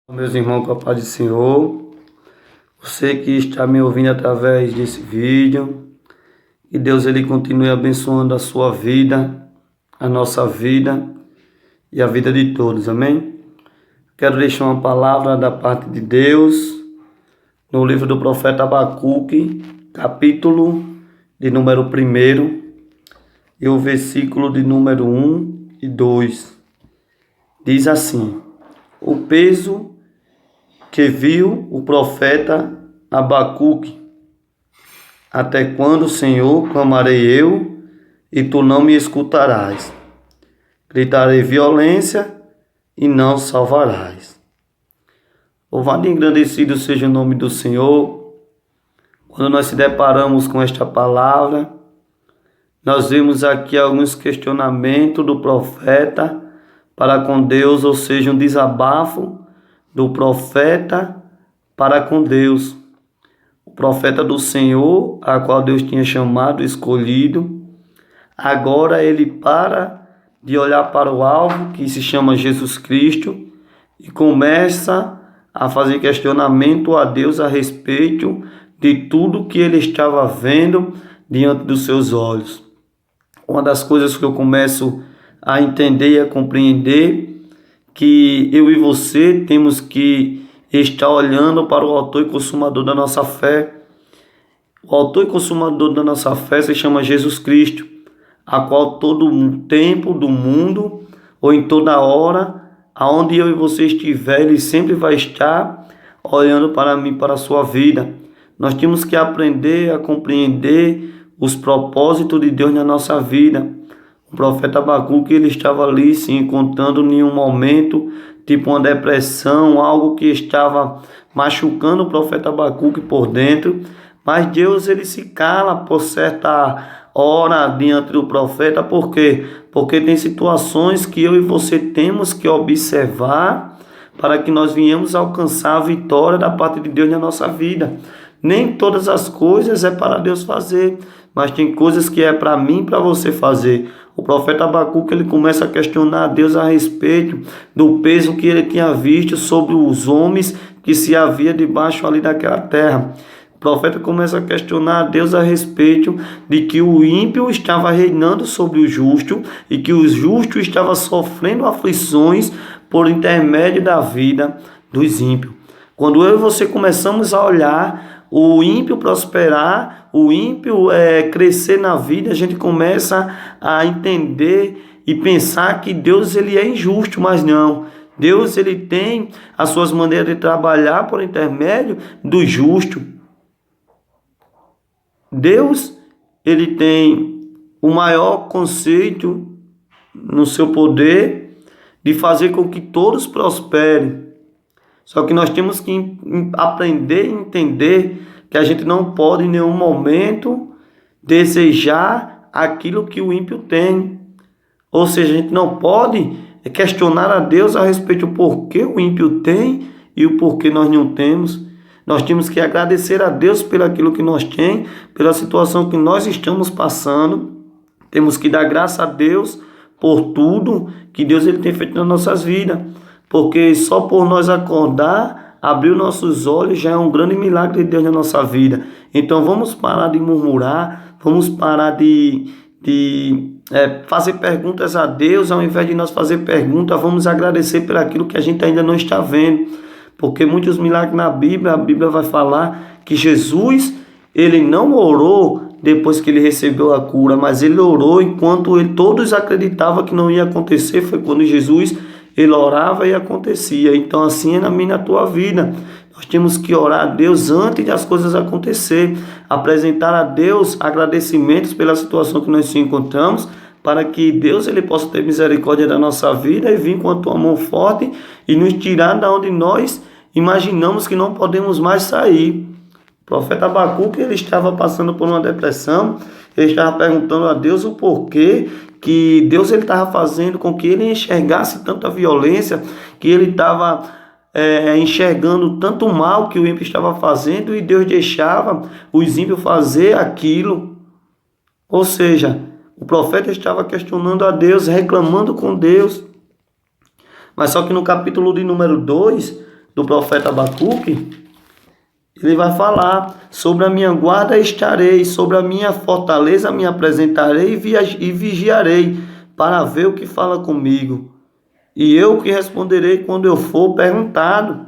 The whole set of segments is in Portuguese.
Meus irmãos, com a paz do Senhor, você que está me ouvindo através desse vídeo, que Deus ele continue abençoando a sua vida, a nossa vida e a vida de todos, amém? Quero deixar uma palavra da parte de Deus no livro do profeta Abacuque, capítulo de número 1 e o versículo de número 1 e 2. Diz assim: o peso que viu o profeta Abacuque. Até quando, Senhor, clamarei eu, e tu não me escutarás? Gritarei violência, e não salvarás. Louvado e engrandecido seja o nome do Senhor. Quando nós se deparamos com esta palavra, nós vemos aqui alguns questionamentos do profeta para com Deus, ou seja, um desabafo do profeta para com Deus. O profeta do Senhor, a qual Deus tinha chamado, escolhido, agora ele para de olhar para o alvo, que se chama Jesus Cristo, e começa a fazer questionamento a Deus a respeito de tudo que ele estava vendo diante dos seus olhos. Uma das coisas que eu começo a entender e a compreender, que eu e você temos que estar olhando para o autor e consumador da nossa fé. O autor e consumador da nossa fé se chama Jesus Cristo, a qual todo o tempo do mundo, ou em toda hora, aonde eu e você estiver, ele sempre vai estar olhando para mim, para a sua vida. Nós temos que aprender a compreender os propósitos de Deus na nossa vida. O profeta Abacuque, ele estava ali se encontrando em um momento, tipo uma depressão, algo que estava machucando o profeta Abacuque por dentro, mas Deus ele se cala por certa hora diante do profeta. Por quê? Porque tem situações que eu e você temos que observar para que nós venhamos alcançar a vitória da parte de Deus na nossa vida. Nem todas as coisas é para Deus fazer, mas tem coisas que é para mim e para você fazer. O profeta Abacuque ele começa a questionar a Deus a respeito do peso que ele tinha visto sobre os homens que se havia debaixo ali daquela terra. O profeta começa a questionar a Deus a respeito de que o ímpio estava reinando sobre o justo e que o justo estava sofrendo aflições por intermédio da vida dos ímpios. Quando eu e você começamos a olhar o ímpio prosperar, o ímpio crescer na vida, a gente começa a entender e pensar que Deus ele é injusto, mas não. Deus ele tem as suas maneiras de trabalhar por intermédio do justo. Deus ele tem o maior conceito no seu poder de fazer com que todos prosperem. Só que nós temos que aprender e entender que a gente não pode em nenhum momento desejar aquilo que o ímpio tem. Ou seja, a gente não pode questionar a Deus a respeito do porquê o ímpio tem e o porquê nós não temos. Nós temos que agradecer a Deus pelo aquilo que nós temos, pela situação que nós estamos passando. Temos que dar graça a Deus por tudo que Deus ele tem feito nas nossas vidas. Porque só por nós acordar, abrir os nossos olhos, já é um grande milagre de Deus na nossa vida. Então vamos parar de murmurar, vamos parar de fazer perguntas a Deus. Ao invés de nós fazer perguntas, vamos agradecer por aquilo que a gente ainda não está vendo. Porque muitos milagres na Bíblia, a Bíblia vai falar que Jesus, ele não orou depois que ele recebeu a cura, mas ele orou enquanto todos acreditavam que não ia acontecer. Foi quando Jesus ele orava e acontecia. Então assim é na minha e na tua vida. Nós temos que orar a Deus antes de as coisas acontecer. Apresentar a Deus agradecimentos pela situação que nós nos encontramos, para que Deus ele possa ter misericórdia da nossa vida e vir com a tua mão forte e nos tirar da onde nós imaginamos que não podemos mais sair. O profeta Abacuque ele estava passando por uma depressão. Ele estava perguntando a Deus o porquê que Deus ele estava fazendo com que ele enxergasse tanta violência, que ele estava enxergando tanto mal que o ímpio estava fazendo, e Deus deixava os ímpios fazer aquilo. Ou seja, o profeta estava questionando a Deus, reclamando com Deus. Mas só que no capítulo de número 2, do profeta Abacuque, ele vai falar: sobre a minha guarda estarei, sobre a minha fortaleza me apresentarei e vigiarei, para ver o que fala comigo. E eu que responderei quando eu for perguntado.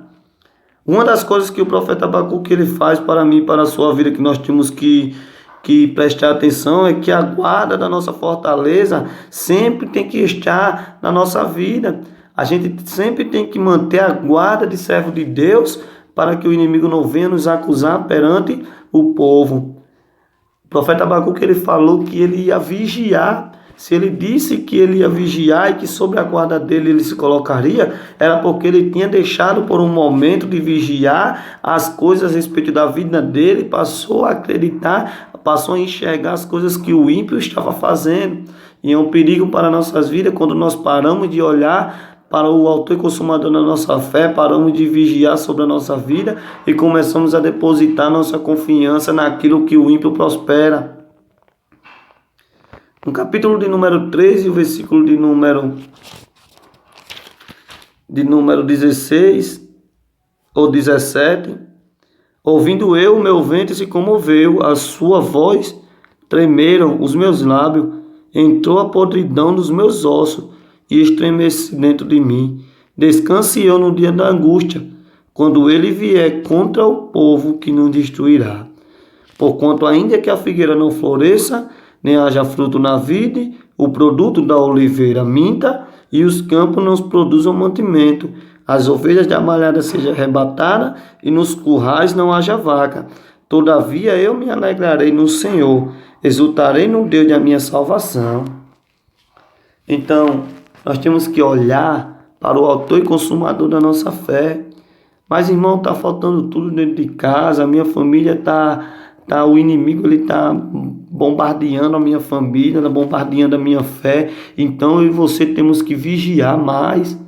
Uma das coisas que o profeta Abacuque ele faz para mim, para a sua vida, que nós temos que prestar atenção, é que a guarda da nossa fortaleza sempre tem que estar na nossa vida. A gente sempre tem que manter a guarda de servo de Deus, para que o inimigo não venha nos acusar perante o povo. O profeta Abacuque ele falou que ele ia vigiar. Se ele disse que ele ia vigiar e que sobre a guarda dele ele se colocaria, era porque ele tinha deixado por um momento de vigiar as coisas a respeito da vida dele, passou a acreditar, passou a enxergar as coisas que o ímpio estava fazendo. E é um perigo para nossas vidas quando nós paramos de olhar para o autor e consumador da nossa fé, paramos de vigiar sobre a nossa vida e começamos a depositar nossa confiança naquilo que o ímpio prospera. No capítulo de número 13, o versículo de número 16 ou 17, ouvindo eu, o meu ventre se comoveu, a sua voz tremeram os meus lábios, entrou a podridão dos meus ossos, e estremeci dentro de mim. Descanse eu no dia da angústia, quando ele vier contra o povo que não destruirá. Porquanto ainda que a figueira não floresça, nem haja fruto na vide, o produto da oliveira minta, e os campos não produzam mantimento, as ovelhas da malhada sejam arrebatadas, e nos currais não haja vaca. Todavia eu me alegrarei no Senhor, exultarei no Deus da minha salvação. Então, nós temos que olhar para o autor e consumador da nossa fé. Mas, irmão, está faltando tudo dentro de casa, a minha família o inimigo ele está bombardeando a minha família, está bombardeando a minha fé. Então, eu e você temos que vigiar mais,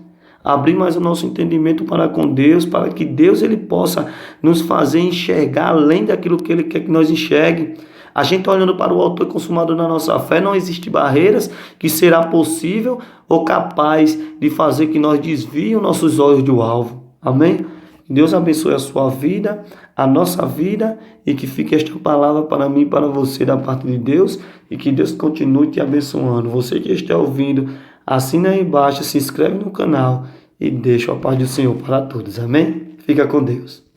abrir mais o nosso entendimento para com Deus, para que Deus ele possa nos fazer enxergar além daquilo que ele quer que nós enxergue. A gente olhando para o autor e consumador da nossa fé, não existe barreiras que será possível ou capaz de fazer que nós desviem nossos olhos do alvo. Amém? Deus abençoe a sua vida, a nossa vida, e que fique esta palavra para mim e para você da parte de Deus, e que Deus continue te abençoando. Você que está ouvindo, assina aí embaixo, se inscreve no canal e deixa a paz do Senhor para todos. Amém? Fica com Deus.